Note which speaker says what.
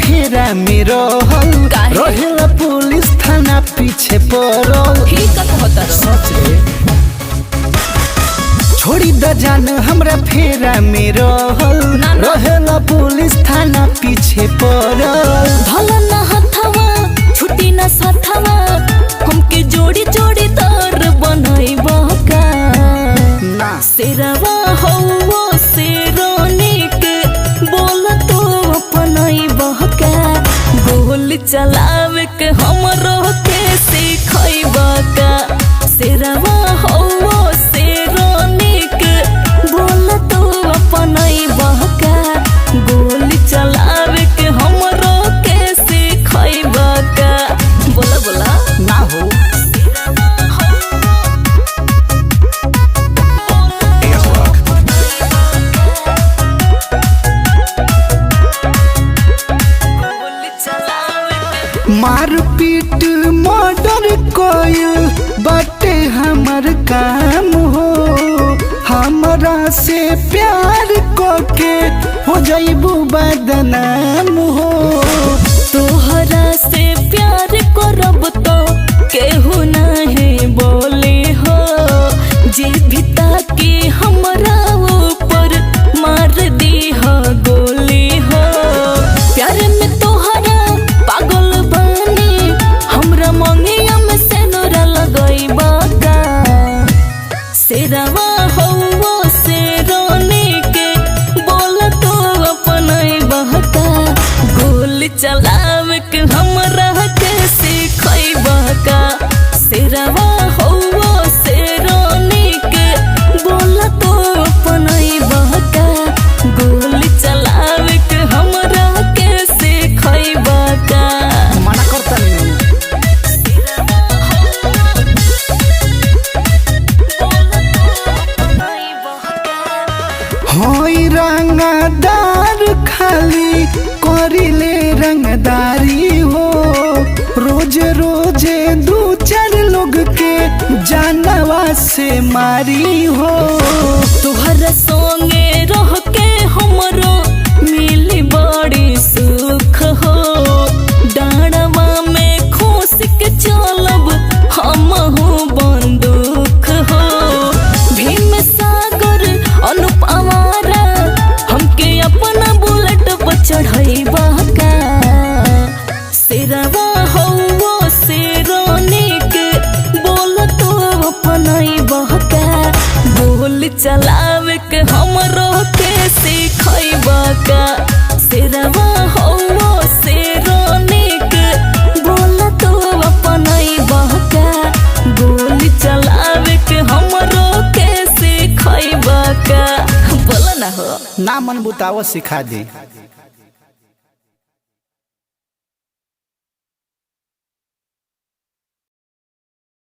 Speaker 1: फेरा में रहल रहेला पुलिस थाना पीछे पड़ल। सच रे छोड़ी द जान हमरा फेरा में रहल रहेला पुलिस थाना पीछे पड़ल।
Speaker 2: धलना हथवा छुटी ना साथवा हमके जोड़ी जोड़ी तार बनैबा का
Speaker 1: ना
Speaker 2: शेरवा हो शेरनी के बोल तो अपनैबा का गोली चलावे के हमरो के सिखैबा का शेरवा हो शेरनी के बोल तो अपनैबा का गोली चलावे के हमरो के सिखैबा का बोला बोला
Speaker 1: ना हो मारपीट मर्डर कोयल बाटे हमर काम हो। हमरा से प्यार करके हो जाइबू बदनाम हो।
Speaker 2: तोहरा से प्यार करब तो केहू नहीं बोले हो जे भी ताकि हमरा ऊपर मार दी हो गोली हो। प्यार में तोहरा पागल बनी हमरा मंगिया में सेनुरा लगैबा का शेरवा हो शेरनी के बोल तो अपनैबा का गोली चलावे के हमरा के सिखैबा का शेरवा हो शेरनी के बोल तो अपनैबा का गोली चलावे के हमरा के सिखैबा का
Speaker 1: मना करता नहीं होई रंगदार खाली करिले रंगदारी हो। रोज रोज दू चार लोग के जानवा से मारी हो।
Speaker 2: तुहरा संगे रह के हमरो मिली बड़ी सुख हो। डाँडवा में खोस के चलब हमहू बंदूक हो। भीम सागर अनुप आवारा हमके अपना बुलेट पर चढ़ैबा का शेरवा हो शेरनी के बोल तो अपनैबा का गोली चलावे के हमरो के सिखैबा का शेरवा हो शेरनी के बोल तो अपनैबा का गोली चलावे के हमरो के सिखैबा का बोला ना हो
Speaker 1: ना मन बुतावा सिखा दे।